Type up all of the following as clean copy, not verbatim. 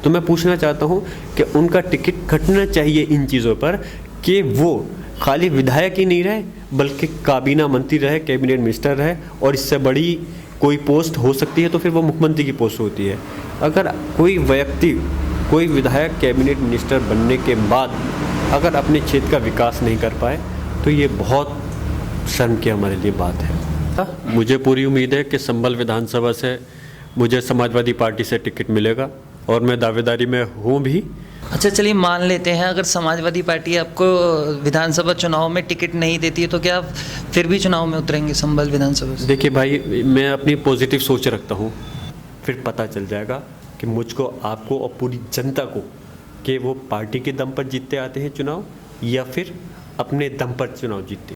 तो मैं पूछना चाहता हूँ कि उनका टिकट कटना चाहिए इन चीज़ों पर कि वो खाली विधायक ही नहीं रहे बल्कि काबीना मंत्री रहे, कैबिनेट मिनिस्टर रहे, और इससे बड़ी कोई पोस्ट हो सकती है तो फिर वो मुख्यमंत्री की पोस्ट होती है। अगर कोई व्यक्ति, कोई विधायक कैबिनेट मिनिस्टर बनने के बाद अगर अपने क्षेत्र का विकास नहीं कर पाए तो ये बहुत शर्म की हमारे लिए बात है। मुझे पूरी उम्मीद है कि संभल विधानसभा से मुझे समाजवादी पार्टी से टिकट मिलेगा और मैं दावेदारी में हूँ भी। अच्छा चलिए मान लेते हैं अगर समाजवादी पार्टी आपको विधानसभा चुनाव में टिकट नहीं देती है तो क्या आप फिर भी चुनाव में उतरेंगे संभल विधानसभा से? देखिए भाई, मैं अपनी पॉजिटिव सोच रखता हूँ, फिर पता चल जाएगा कि मुझको, आपको और पूरी जनता को कि वो पार्टी के दम पर जीतते आते हैं चुनाव या फिर अपने दम पर चुनाव जीतते।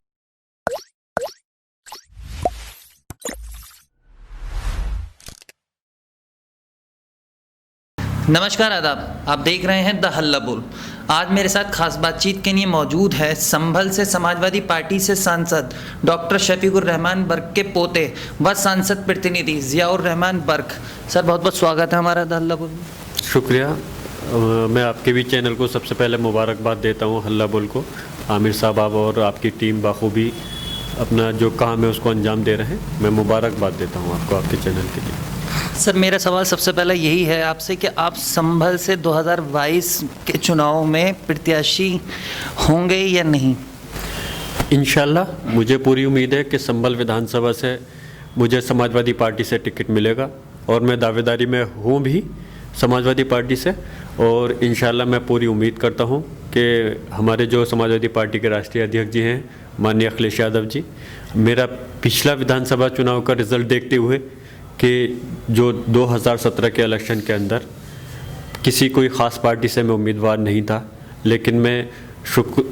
नमस्कार, आदाब। आप देख रहे हैं द हल्ला बोल। आज मेरे साथ खास बातचीत के लिए मौजूद है संभल से समाजवादी पार्टी से सांसद डॉक्टर शफीकुर रहमान बर्क के पोते व सांसद प्रतिनिधि जियाउर रहमान बर्क। सर बहुत बहुत स्वागत है हमारा द हल्ला बोल। शुक्रिया। मैं आपके भी चैनल को सबसे पहले मुबारकबाद देता हूँ, हल्ला बोल को। आमिर साहब आप और आपकी टीम बाखूबी अपना जो काम है उसको अंजाम दे रहे हैं। मैं मुबारकबाद देता हूँ आपको, आपके चैनल के लिए। सर मेरा सवाल सबसे पहला यही है आपसे कि आप संभल से 2022 के चुनाव में प्रत्याशी होंगे या नहीं? इंशाल्लाह मुझे पूरी उम्मीद है कि संभल विधानसभा से मुझे समाजवादी पार्टी से टिकट मिलेगा और मैं दावेदारी में हूँ भी समाजवादी पार्टी से। और इंशाल्लाह मैं पूरी उम्मीद करता हूँ कि हमारे जो समाजवादी पार्टी के राष्ट्रीय अध्यक्ष जी हैं माननीय अखिलेश यादव जी, मेरा पिछला विधानसभा चुनाव का रिज़ल्ट देखते हुए कि जो 2017 के इलेक्शन के अंदर किसी कोई ख़ास पार्टी से मैं उम्मीदवार नहीं था, लेकिन मैं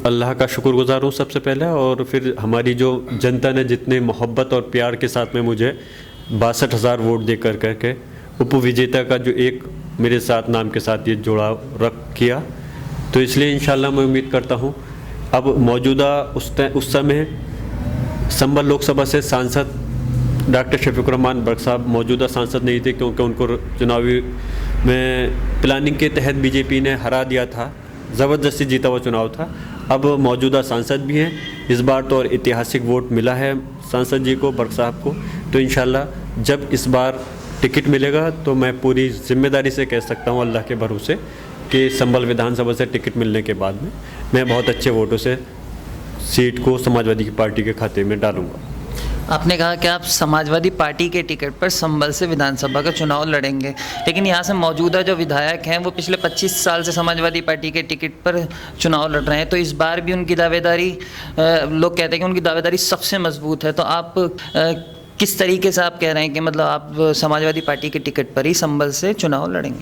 अल्लाह का शुक्रगुज़ार हूँ सबसे पहले, और फिर हमारी जो जनता ने जितने मोहब्बत और प्यार के साथ में मुझे 62,000 वोट दे करके उपविजेता का जो एक मेरे साथ नाम के साथ ये जुड़ाव किया, तो इसलिए इंशाल्लाह मैं उम्मीद करता हूँ अब मौजूदा उस समय संभल लोकसभा से सांसद डॉक्टर शफीकुर रहमान बर्क साहब मौजूदा सांसद नहीं थे क्योंकि उनको चुनावी में प्लानिंग के तहत बीजेपी ने हरा दिया था, ज़बरदस्ती जीता हुआ चुनाव था। अब मौजूदा सांसद भी हैं, इस बार तो और ऐतिहासिक वोट मिला है सांसद जी को, बर्क साहब को। तो इंशाल्लाह जब इस बार टिकट मिलेगा तो मैं पूरी जिम्मेदारी से कह सकता हूँ अल्लाह के भरोसे कि संभल विधानसभा से टिकट मिलने के बाद में मैं बहुत अच्छे वोटों से सीट को समाजवादी पार्टी के खाते में डालूँगा। आपने कहा कि आप समाजवादी पार्टी के टिकट पर संभल से विधानसभा का चुनाव लड़ेंगे, लेकिन यहाँ से मौजूदा जो विधायक हैं वो पिछले 25 साल से समाजवादी पार्टी के टिकट पर चुनाव लड़ रहे हैं, तो इस बार भी उनकी दावेदारी, लोग कहते हैं कि उनकी दावेदारी सबसे मजबूत है। तो आप किस तरीके से आप कह रहे हैं कि मतलब आप समाजवादी पार्टी के टिकट पर ही संभल से चुनाव लड़ेंगे?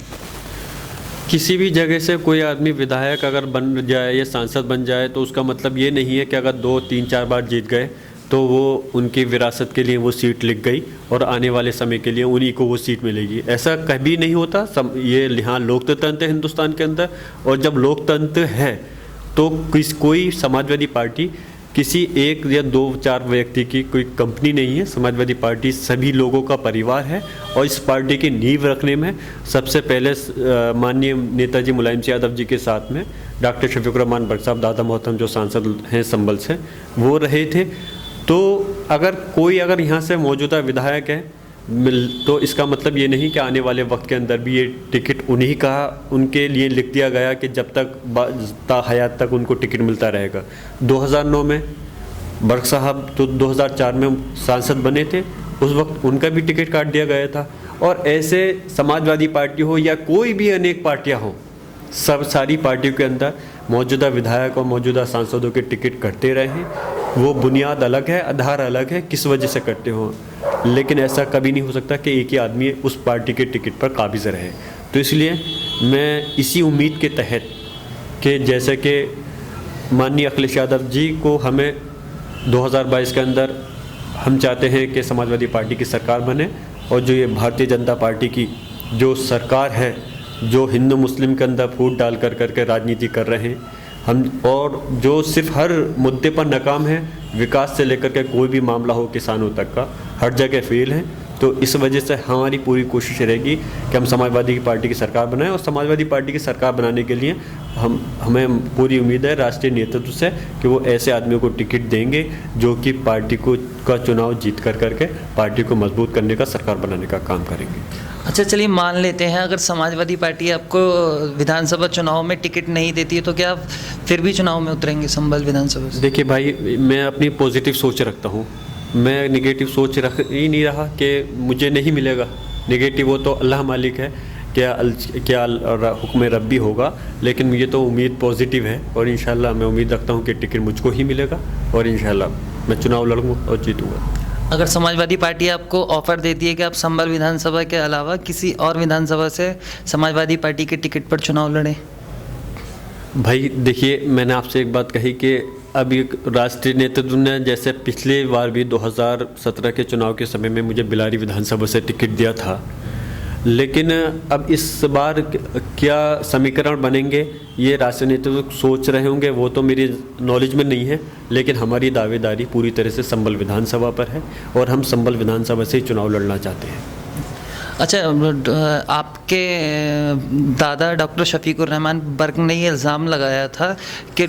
किसी भी जगह से कोई आदमी विधायक अगर बन जाए या सांसद बन जाए तो उसका मतलब ये नहीं है कि अगर 2, 3, 4 बार जीत गए तो वो उनकी विरासत के लिए वो सीट लिख गई और आने वाले समय के लिए उन्हीं को वो सीट मिलेगी। ऐसा कभी नहीं होता। ये यहाँ लोकतंत्र है हिंदुस्तान के अंदर, और जब लोकतंत्र है तो कोई समाजवादी पार्टी किसी एक या 2-4 व्यक्ति की कोई कंपनी नहीं है। समाजवादी पार्टी सभी लोगों का परिवार है, और इस पार्टी की नींव रखने में सबसे पहले माननीय नेताजी मुलायम सिंह यादव जी के साथ में डॉक्टर शफीकुर रहमान बर्क साहब, दादा मोहतरम जो सांसद हैं संभल से, वो रहे थे। तो अगर यहाँ से मौजूदा विधायक है तो इसका मतलब ये नहीं कि आने वाले वक्त के अंदर भी ये टिकट उन्हीं का उनके लिए लिख दिया गया कि जब तक हयात तक उनको टिकट मिलता रहेगा। 2009 में बर्क साहब तो 2004 में सांसद बने थे, उस वक्त उनका भी टिकट काट दिया गया था। और ऐसे समाजवादी पार्टी हो या कोई भी अनेक पार्टियाँ हों, सारी पार्टियों के अंदर मौजूदा विधायक और मौजूदा सांसदों के टिकट कटते रहे हैं। वो बुनियाद अलग है, आधार अलग है, किस वजह से कटते हों, लेकिन ऐसा कभी नहीं हो सकता कि एक ही आदमी उस पार्टी के टिकट पर काबिज़ रहे। तो इसलिए मैं इसी उम्मीद के तहत कि जैसे कि माननीय अखिलेश यादव जी को हमें 2022 के अंदर हम चाहते हैं कि समाजवादी पार्टी की सरकार बने, और जो ये भारतीय जनता पार्टी की जो सरकार है, जो हिंदू मुस्लिम के अंदर फूट डाल करके राजनीति कर रहे हैं हम, और जो सिर्फ हर मुद्दे पर नाकाम है, विकास से लेकर के कोई भी मामला हो किसानों तक का, हर जगह फेल है। तो इस वजह से हमारी पूरी कोशिश रहेगी कि हम समाजवादी पार्टी की सरकार बनाएं, और समाजवादी पार्टी की सरकार बनाने के लिए हमें पूरी उम्मीद है राष्ट्रीय नेतृत्व से कि वो ऐसे आदमियों को टिकट देंगे जो कि पार्टी का चुनाव जीत करके पार्टी को मजबूत करने का, सरकार बनाने का काम करेंगे। अच्छा चलिए मान लेते हैं अगर समाजवादी पार्टी आपको विधानसभा चुनाव में टिकट नहीं देती है तो क्या आप फिर भी चुनाव में उतरेंगे संभल विधानसभा से? देखिए भाई, मैं अपनी पॉजिटिव सोच रखता हूँ, मैं नेगेटिव सोच रख ही नहीं रहा कि मुझे नहीं मिलेगा। नेगेटिव वो तो अल्लाह मालिक है, क्या हुक्म रब्बी होगा, लेकिन मुझे तो उम्मीद पॉजिटिव है और इंशाल्लाह मैं उम्मीद रखता हूँ कि टिकट मुझको ही मिलेगा और इंशाल्लाह मैं चुनाव लड़ूंगा और जीतूंगा। अगर समाजवादी पार्टी आपको ऑफर देती है कि आप संभल विधानसभा के अलावा किसी और विधानसभा से समाजवादी पार्टी के टिकट पर चुनाव लड़ें? भाई देखिए, मैंने आपसे एक बात कही कि अभी राष्ट्रीय नेतृत्व ने जैसे पिछले बार भी 2017 के चुनाव के समय में मुझे बिलारी विधानसभा से टिकट दिया था, लेकिन अब इस बार क्या समीकरण बनेंगे ये राष्ट्रीय नेतृत्व सोच रहे होंगे, वो तो मेरी नॉलेज में नहीं है। लेकिन हमारी दावेदारी पूरी तरह से संभल विधानसभा पर है और हम संभल विधानसभा से ही चुनाव लड़ना चाहते हैं। अच्छा, आपके दादा डॉक्टर शफीकुर रहमान बर्क ने ये इल्ज़ाम लगाया था कि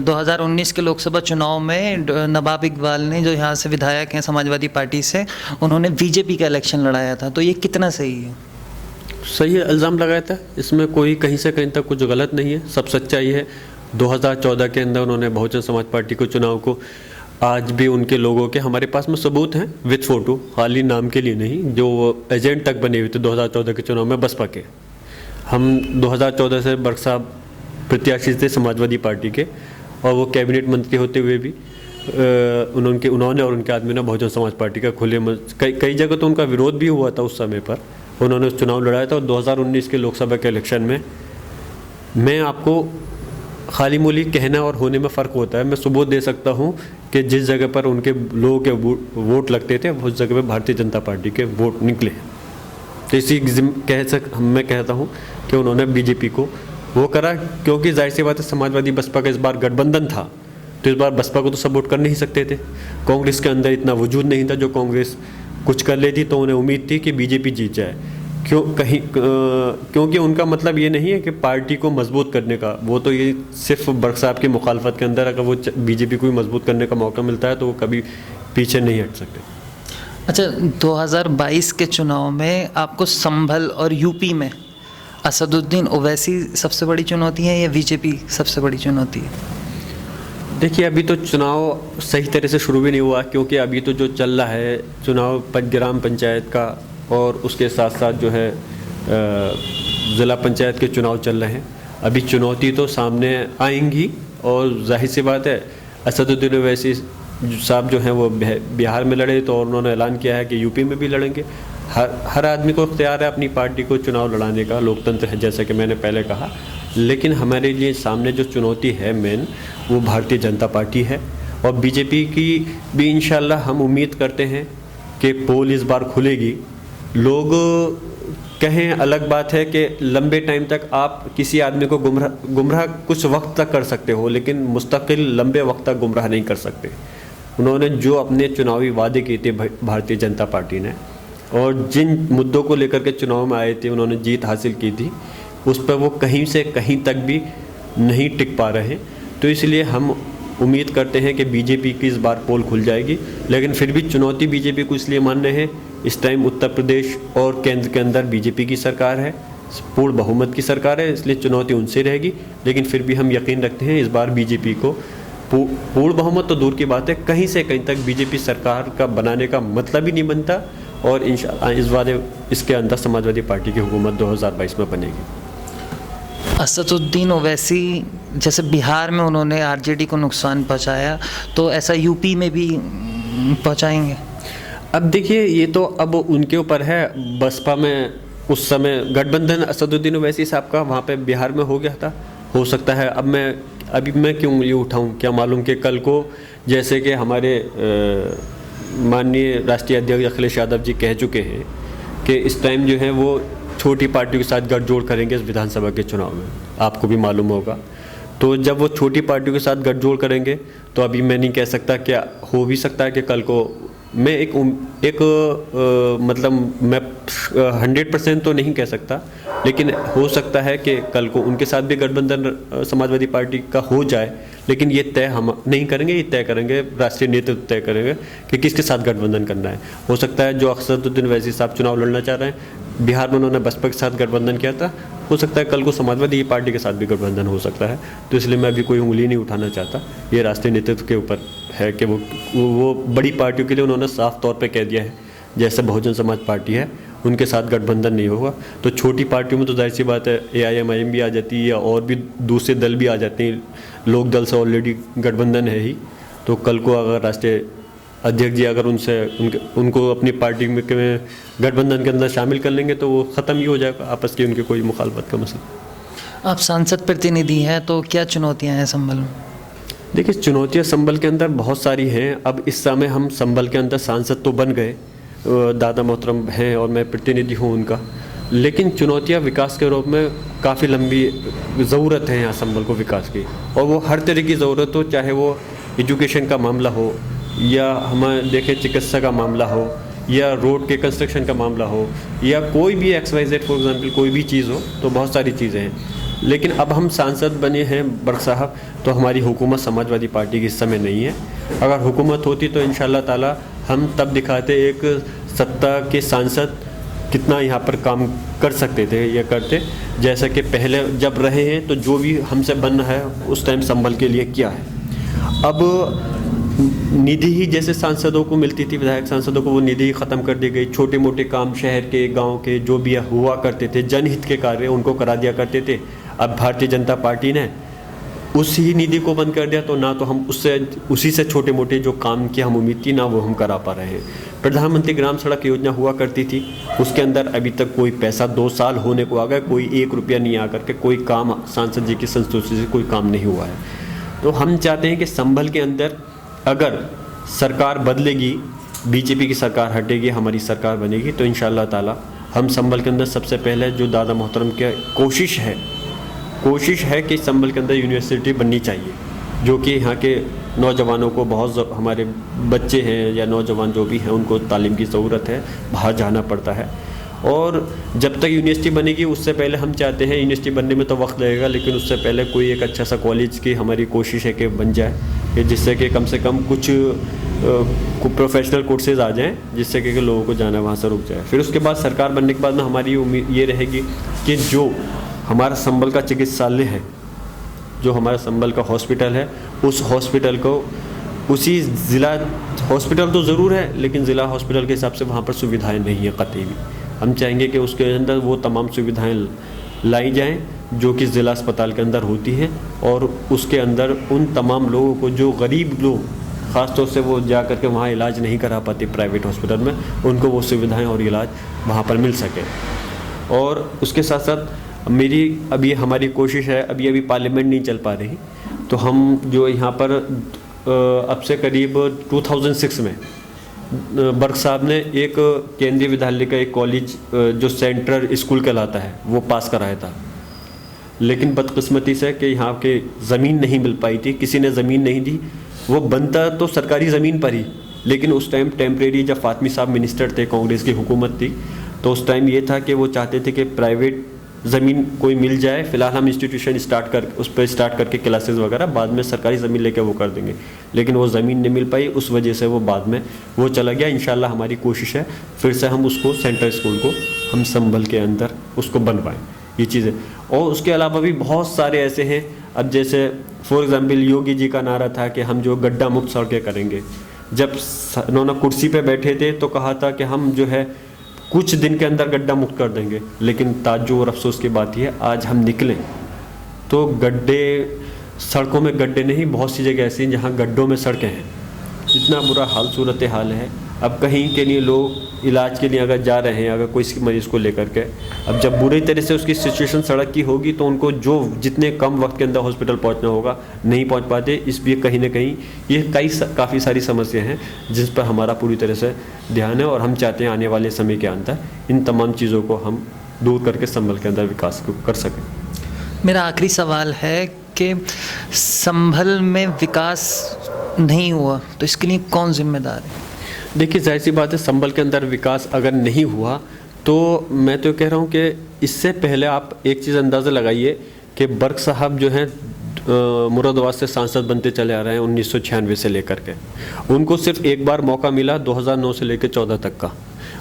2019 के लोकसभा चुनाव में नवाब इकबाल ने, जो यहाँ से विधायक हैं समाजवादी पार्टी से, उन्होंने बीजेपी का इलेक्शन लड़ाया था, तो ये कितना सही है? सही है, इल्ज़ाम लगाया था, इसमें कोई कहीं से कहीं तक कुछ गलत नहीं है, सब सच्चाई है। 2014 के अंदर उन्होंने बहुजन समाज पार्टी को चुनाव को, आज भी उनके लोगों के हमारे पास में सबूत हैं विथ फोटो, खाली नाम के लिए नहीं, जो एजेंट तक बने हुए थे 2014 के चुनाव में बसपा के। हम 2014 से बर्क साहब प्रत्याशी थे समाजवादी पार्टी के, और वो कैबिनेट मंत्री होते हुए भी उन्होंने और उनके आदमी ने बहुजन समाज पार्टी का खुले कई जगह तो उनका विरोध भी हुआ था उस समय पर, उन्होंने चुनाव लड़ाया था। और 2019 के लोकसभा के इलेक्शन में मैं आपको खाली मूली कहना और होने में फ़र्क होता है, मैं सबूत दे सकता हूं कि जिस जगह पर उनके लोगों के वोट लगते थे उस जगह पर भारतीय जनता पार्टी के वोट निकले। तो इसी मैं कहता हूं कि उन्होंने बीजेपी को वो करा, क्योंकि जाहिर सी बात है समाजवादी बसपा का इस बार गठबंधन था, तो इस बार बसपा को तो सपोर्ट कर नहीं सकते थे। कांग्रेस के अंदर इतना वजूद नहीं था, जो कांग्रेस कुछ कर लेती तो उन्हें उम्मीद थी कि बीजेपी जीत जाए। क्योंकि उनका मतलब ये नहीं है कि पार्टी को मजबूत करने का, वो तो ये सिर्फ बर्क साहब की मुखालफत के अंदर अगर वो बीजेपी को मजबूत करने का मौका मिलता है तो वो कभी पीछे नहीं हट सकते। अच्छा, 2022 के चुनाव में आपको संभल और यूपी में असदुद्दीन ओवैसी सबसे बड़ी चुनौती है या बीजेपी सबसे बड़ी चुनौती है? देखिए, अभी तो चुनाव सही तरह से शुरू भी नहीं हुआ, क्योंकि अभी तो जो चल रहा है चुनाव ग्राम पंचायत का, और उसके साथ साथ जो है ज़िला पंचायत के चुनाव चल रहे हैं। अभी चुनौती तो सामने आएंगी, और जाहिर सी बात है असदुद्दीन ओवैसी साहब जो हैं वो बिहार में लड़े, तो उन्होंने ऐलान किया है कि यूपी में भी लड़ेंगे। हर आदमी को इख्तियार है अपनी पार्टी को चुनाव लड़ाने का, लोकतंत्र है जैसा कि मैंने पहले कहा। लेकिन हमारे लिए सामने जो चुनौती है मेन, वो भारतीय जनता पार्टी है, और बीजेपी की भी इंशाल्लाह हम उम्मीद करते हैं कि पोल इस बार खुलेगी। लोग कहें अलग बात है कि लंबे टाइम तक आप किसी आदमी को गुमराह कुछ वक्त तक कर सकते हो, लेकिन मुस्तकिल लंबे वक्त तक गुमराह नहीं कर सकते। उन्होंने जो अपने चुनावी वादे किए थे भारतीय जनता पार्टी ने, और जिन मुद्दों को लेकर के चुनाव में आए थे उन्होंने जीत हासिल की थी, उस पर वो कहीं से कहीं तक भी नहीं टिक पा रहे। तो इसलिए हम उम्मीद करते हैं कि बीजेपी की इस बार पोल खुल जाएगी। लेकिन फिर भी चुनौती बीजेपी को इसलिए मान रहे हैं, इस टाइम उत्तर प्रदेश और केंद्र के अंदर बीजेपी की सरकार है, पूर्ण बहुमत की सरकार है, इसलिए चुनौती उनसे रहेगी। लेकिन फिर भी हम यकीन रखते हैं इस बार बीजेपी को पूर्ण बहुमत तो दूर की बात है, कहीं से कहीं तक बीजेपी सरकार का बनाने का मतलब ही नहीं बनता, और इंशाअल्लाह इस बार इसके अंदर समाजवादी पार्टी की हुकूमत 2022 में बनेगी। असदुद्दीन ओवैसी जैसे बिहार में उन्होंने आरजेडी को नुकसान पहुंचाया, तो ऐसा यूपी में भी पहुंचाएंगे? अब देखिए, ये तो अब उनके ऊपर है। बसपा में उस समय गठबंधन असदुद्दीन ओवैसी साहब का वहाँ पे बिहार में हो गया था, हो सकता है अभी मैं क्यों ये उठाऊँ, क्या मालूम कि कल को जैसे कि हमारे माननीय राष्ट्रीय अध्यक्ष अखिलेश यादव जी कह चुके हैं कि इस टाइम जो है वो छोटी पार्टियों के साथ गठजोड़ करेंगे इस विधानसभा के चुनाव में, आपको भी मालूम होगा। तो जब वो छोटी पार्टियों के साथ गठजोड़ करेंगे तो अभी मैं नहीं कह सकता, क्या हो भी सकता है कि कल को मैं मतलब मैं 100% तो नहीं कह सकता, लेकिन हो सकता है कि कल को उनके साथ भी गठबंधन समाजवादी पार्टी का हो जाए, लेकिन ये तय हम नहीं करेंगे, ये तय करेंगे राष्ट्रीय नेतृत्व तय करेंगे कि किसके साथ गठबंधन करना है। हो सकता है जो अक्सरुद्दीन ओवैसी साहब चुनाव लड़ना चाह रहे हैं, बिहार में उन्होंने बसपा के साथ गठबंधन किया था, हो सकता है कल को समाजवादी पार्टी के साथ भी गठबंधन हो सकता है। तो इसलिए मैं अभी कोई उंगली नहीं उठाना चाहता, ये राष्ट्रीय नेतृत्व के ऊपर है कि वो बड़ी पार्टियों के लिए उन्होंने साफ तौर पे कह दिया है, जैसे बहुजन समाज पार्टी है उनके साथ गठबंधन नहीं होगा। तो छोटी पार्टियों में तो जाहिर सी बात है AIM भी आ जाती है या और भी दूसरे दल भी आ जाते हैं, लोक दल से ऑलरेडी गठबंधन है ही। तो कल को अगर राष्ट्रीय अध्यक्ष जी अगर उनको अपनी पार्टी में गठबंधन के अंदर शामिल कर लेंगे तो वो ख़त्म ही हो जाएगा आपस की उनके कोई मुखालफत का मसला। आप सांसद प्रतिनिधि हैं, तो क्या चुनौतियां हैं संभल में? देखिए, चुनौतियां संभल के अंदर बहुत सारी हैं। अब इस समय हम संभल के अंदर सांसद तो बन गए, दादा मोहतरम हैं और मैं प्रतिनिधि हूं उनका, लेकिन चुनौतियां विकास के रूप में काफ़ी लंबी ज़रूरत है यहाँ संभल को विकास की, और वो हर तरह की ज़रूरत हो, चाहे वो एजुकेशन का मामला हो या हमें देखें चिकित्सा का मामला हो या रोड के कंस्ट्रक्शन का मामला हो या कोई भी XYZ फॉर एग्जांपल कोई भी चीज़ हो, तो बहुत सारी चीज़ें हैं। लेकिन अब हम सांसद बने हैं बर्क साहब, तो हमारी हुकूमत समाजवादी पार्टी की इस समय नहीं है। अगर हुकूमत होती तो इंशाल्लाह ताला हम तब दिखाते एक सत्ता के सांसद कितना यहाँ पर काम कर सकते थे या करते, जैसा कि पहले जब रहे हैं तो जो भी हमसे बन है उस टाइम संभल के लिए किया है। अब निधि ही जैसे सांसदों को मिलती थी, विधायक सांसदों को, वो निधि ही ख़त्म कर दी गई। छोटे मोटे काम शहर के गांव के जो भी हुआ करते थे जनहित के कार्य उनको करा दिया करते थे। अब भारतीय जनता पार्टी ने उसी निधि को बंद कर दिया, तो ना तो हम उसी से छोटे मोटे जो काम की हम उम्मीद थी ना वो हम करा पा रहे हैं। प्रधानमंत्री ग्राम सड़क योजना हुआ करती थी, उसके अंदर अभी तक कोई पैसा 2 साल होने को आ गए, कोई 1 रुपया नहीं आ करके कोई काम सांसद जी की संस्तुति से कोई काम नहीं हुआ है। तो हम चाहते हैं कि संभल के अंदर अगर सरकार बदलेगी, बीजेपी की सरकार हटेगी, हमारी सरकार बनेगी, तो इंशाअल्लाह ताला हम संभल के अंदर सबसे पहले जो दादा मोहतरम की कोशिश है कि संभल के अंदर यूनिवर्सिटी बननी चाहिए, जो कि यहाँ के नौजवानों को बहुत, हमारे बच्चे हैं या नौजवान जो भी हैं उनको तालीम की ज़रूरत है, बाहर जाना पड़ता है। और जब तक यूनिवर्सिटी बनेगी उससे पहले हम चाहते हैं, यूनिवर्सिटी बनने में तो वक्त लगेगा, लेकिन उससे पहले कोई एक अच्छा सा कॉलेज की हमारी कोशिश है कि बन जाए, कि जिससे कि कम से कम कुछ प्रोफेशनल कोर्सेज आ जाएं, जिससे कि लोगों को जाना वहाँ से रुक जाए। फिर उसके बाद सरकार बनने के बाद में हमारी उम्मीद ये रहेगी कि जो हमारा संभल का चिकित्सालय है, जो हमारा संभल का हॉस्पिटल है, उस हॉस्पिटल को उसी ज़िला हॉस्पिटल तो ज़रूर है, लेकिन ज़िला हॉस्पिटल के हिसाब से वहाँ पर सुविधाएँ नहीं है कतई भी। हम चाहेंगे कि उसके अंदर वो तमाम सुविधाएं लाई जाएं जो कि ज़िला अस्पताल के अंदर होती हैं, और उसके अंदर उन तमाम लोगों को जो गरीब लोग ख़ास तौर से वो जा करके वहाँ इलाज नहीं करा पाते प्राइवेट हॉस्पिटल में, उनको वो सुविधाएं और इलाज वहाँ पर मिल सके। और उसके साथ साथ मेरी अभी हमारी कोशिश है, अभी पार्लियामेंट नहीं चल पा रही, तो हम जो यहाँ पर अब से करीब 2006 में बर्क साहब ने एक केंद्रीय विद्यालय का एक कॉलेज जो सेंट्रल स्कूल कहलाता है वो पास कराया था, लेकिन बदकिस्मती से कि यहाँ के ज़मीन नहीं मिल पाई थी, किसी ने ज़मीन नहीं दी। वो बनता तो सरकारी ज़मीन पर ही, लेकिन उस टाइम टेम्परेरी जब फातमी साहब मिनिस्टर थे, कांग्रेस की हुकूमत थी, तो उस टाइम ये था कि वो चाहते थे कि प्राइवेट ज़मीन कोई मिल जाए, फ़िलहाल हम इंस्टीट्यूशन उस पर स्टार्ट करके क्लासेस वगैरह, बाद में सरकारी ज़मीन लेके वो कर देंगे, लेकिन वो ज़मीन नहीं मिल पाई, उस वजह से वो बाद में वो चला गया। इंशाल्लाह हमारी कोशिश है फिर से हम उसको सेंट्रल स्कूल को हम संभल के अंदर उसको बनवाएं, ये चीज़ें। और उसके अलावा भी बहुत सारे ऐसे हैं, अब जैसे फॉर एग्ज़ाम्पल योगी जी का नारा था कि हम जो गड्ढा मुक्त सड़कें करेंगे। जब उन्होंने कुर्सी पर बैठे थे तो कहा था कि हम जो है कुछ दिन के अंदर गड्ढा मुक्त कर देंगे, लेकिन ताज्जुब और अफसोस की बात यह है आज हम निकलें तो गड्ढे, सड़कों में गड्ढे नहीं, बहुत सी जगह ऐसी हैं जहाँ गड्ढों में सड़कें हैं। इतना बुरा सूरत हाल है। अब कहीं के लिए लोग इलाज के लिए अगर जा रहे हैं, अगर कोई मरीज़ को लेकर के, अब जब बुरी तरह से उसकी सिचुएशन सड़क की होगी तो उनको जो जितने कम वक्त के अंदर हॉस्पिटल पहुंचना होगा नहीं पहुंच पाते। इसलिए कहीं ना कहीं ये काफ़ी सारी समस्या हैं जिस पर हमारा पूरी तरह से ध्यान है, और हम चाहते हैं आने वाले समय के अंदर इन तमाम चीज़ों को हम दूर करके संभल के अंदर विकास कर सकें। मेरा आखिरी सवाल है कि संभल में विकास नहीं हुआ तो इसके लिए कौन जिम्मेदार है? देखिए जाहिर सी बात है, संभल के अंदर विकास अगर नहीं हुआ तो मैं तो कह रहा हूँ कि इससे पहले आप एक चीज़ अंदाज़ा लगाइए कि बर्क साहब जो हैं मुरादाबाद से सांसद बनते चले आ रहे हैं 1996 से लेकर के। उनको सिर्फ एक बार मौका मिला 2009 से लेकर 14 तक का,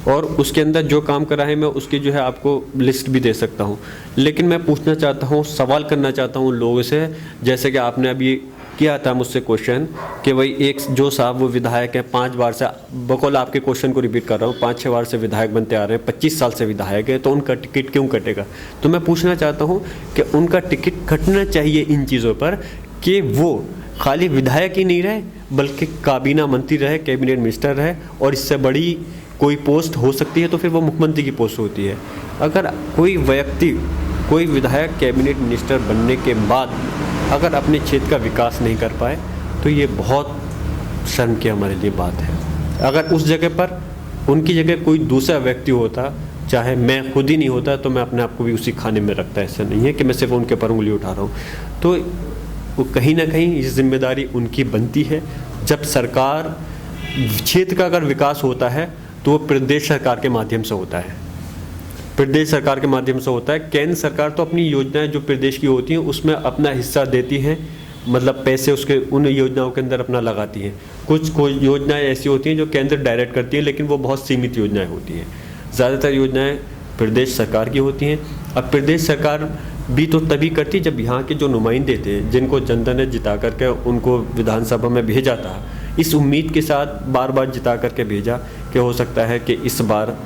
और उसके अंदर जो काम करा है मैं उसकी जो है आपको लिस्ट भी दे सकता हूँ। लेकिन मैं पूछना चाहता हूँ, सवाल करना चाहता हूँ लोगों से, जैसे कि आपने अभी किया था मुझसे क्वेश्चन कि भाई एक जो साहब वो विधायक है 5 बार से, बकौल आपके क्वेश्चन को रिपीट कर रहा हूँ, 5-6 बार से विधायक बनते आ रहे हैं, 25 साल से विधायक है, तो उनका टिकट क्यों कटेगा? तो मैं पूछना चाहता हूँ कि उनका टिकट कटना चाहिए इन चीज़ों पर कि वो खाली विधायक ही नहीं रहे बल्कि काबीना मंत्री रहे, कैबिनेट मिनिस्टर रहे, और इससे बड़ी कोई पोस्ट हो सकती है तो फिर वो मुख्यमंत्री की पोस्ट होती है। अगर कोई व्यक्ति, कोई विधायक कैबिनेट मिनिस्टर बनने के बाद अगर अपने क्षेत्र का विकास नहीं कर पाए तो ये बहुत शर्म की हमारे लिए बात है। अगर उस जगह पर उनकी जगह कोई दूसरा व्यक्ति होता, चाहे मैं खुद ही नहीं होता, तो मैं अपने आप को भी उसी खाने में रखता। ऐसा नहीं है कि मैं सिर्फ उनके पर उंगली उठा रहा हूँ। तो वो कहीं ना कहीं ये जिम्मेदारी उनकी बनती है। जब सरकार क्षेत्र का अगर विकास होता है तो वो प्रदेश सरकार के माध्यम से होता है, प्रदेश सरकार के माध्यम से होता है। केंद्र सरकार तो अपनी योजनाएं जो प्रदेश की होती हैं उसमें अपना हिस्सा देती हैं, मतलब पैसे उसके उन योजनाओं के अंदर अपना लगाती हैं। कुछ योजनाएं ऐसी होती हैं जो केंद्र डायरेक्ट करती है, लेकिन वो बहुत सीमित योजनाएं होती हैं। ज़्यादातर योजनाएं प्रदेश सरकार की होती हैं। अब प्रदेश सरकार भी तो तभी करती है जब यहाँ के जो नुमाइंदे थे, जिनको जनता ने जिता करके उनको विधानसभा में भेजा था, इस उम्मीद के साथ बार बार जिता करके भेजा कि हो सकता है कि इस बार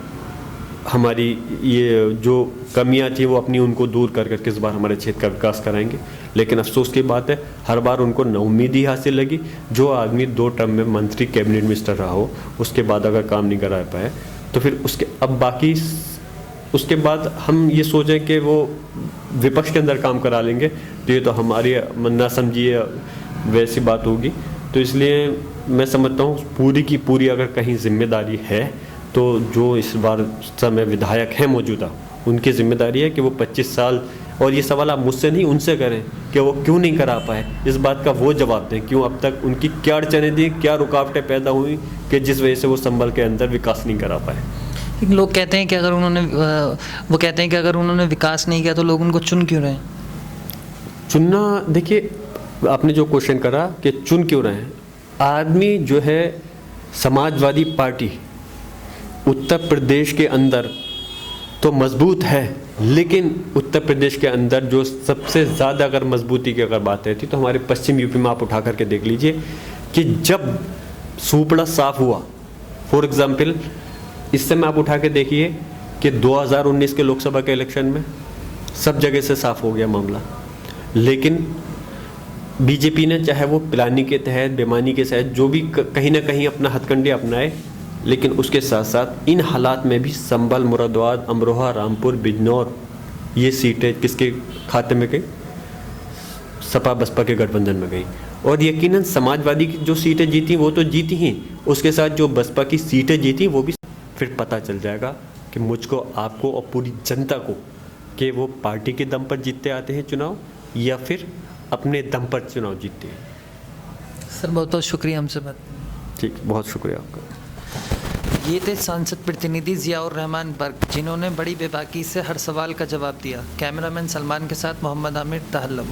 हमारी ये जो कमियां थी वो अपनी उनको दूर कर करके इस बार हमारे क्षेत्र का विकास कराएंगे। लेकिन अफसोस की बात है, हर बार उनको नाउम्मीद ही हासिल लगी। जो आदमी 2 टर्म में मंत्री कैबिनेट मिनिस्टर रहा हो, उसके बाद अगर काम नहीं करा पाए तो फिर उसके अब बाकी उसके बाद हम ये सोचें कि वो विपक्ष के अंदर काम करा लेंगे, तो ये तो हमारी ना समझिए वैसी बात होगी। तो इसलिए मैं समझता हूँ पूरी की पूरी अगर कहीं जिम्मेदारी है तो जो इस बार समय विधायक हैं मौजूदा, उनकी जिम्मेदारी है कि वो 25 साल, और ये सवाल आप मुझसे नहीं उनसे करें कि वो क्यों नहीं करा पाए, इस बात का वो जवाब दें। क्यों अब तक उनकी क्या अड़चनें थी, क्या रुकावटें पैदा हुई कि जिस वजह से वो संभल के अंदर विकास नहीं करा पाए। लोग कहते हैं कि अगर उन्होंने वो कहते हैं कि अगर उन्होंने विकास नहीं किया तो लोग उनको चुन क्यों रहे हैं? चुनना, देखिए आपने जो क्वेश्चन करा कि चुन क्यों रहे हैं, आदमी जो है समाजवादी पार्टी उत्तर प्रदेश के अंदर तो मजबूत है, लेकिन उत्तर प्रदेश के अंदर जो सबसे ज़्यादा अगर मजबूती की अगर बात रहती तो हमारे पश्चिम यूपी में आप उठा करके देख लीजिए कि जब सूपड़ा साफ हुआ, फॉर एग्जाम्पल इस समय आप उठा के देखिए कि 2019 के लोकसभा के इलेक्शन में सब जगह से साफ हो गया मामला। लेकिन बीजेपी ने चाहे वो प्लानिंग के तहत, बेईमानी के तहत जो भी कहीं ना कहीं अपना हथकंडे अपनाए, लेकिन उसके साथ साथ इन हालात में भी संभल, मुरादाबाद, अमरोहा, रामपुर, बिजनौर ये सीटें किसके खाते में गई? सपा बसपा के गठबंधन में गई। और यकीनन समाजवादी की जो सीटें जीती वो तो जीती ही, उसके साथ जो बसपा की सीटें जीती वो भी। फिर पता चल जाएगा कि मुझको, आपको और पूरी जनता को कि वो पार्टी के दम पर जीतते आते हैं चुनाव या फिर अपने दम पर चुनाव जीतते हैं। सर बहुत बहुत शुक्रिया हमसे बात। ठीक, बहुत शुक्रिया आपका। ये थे सांसद प्रतिनिधि ज़ियाउर रहमान बर्क, जिन्होंने बड़ी बेबाकी से हर सवाल का जवाब दिया। कैमरामैन सलमान के साथ मोहम्मद आमिर, तहल्लुम।